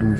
2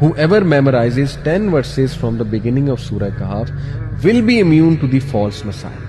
whoever memorizes 10 verses from the beginning of Surah Kahf will be immune to the false messiah.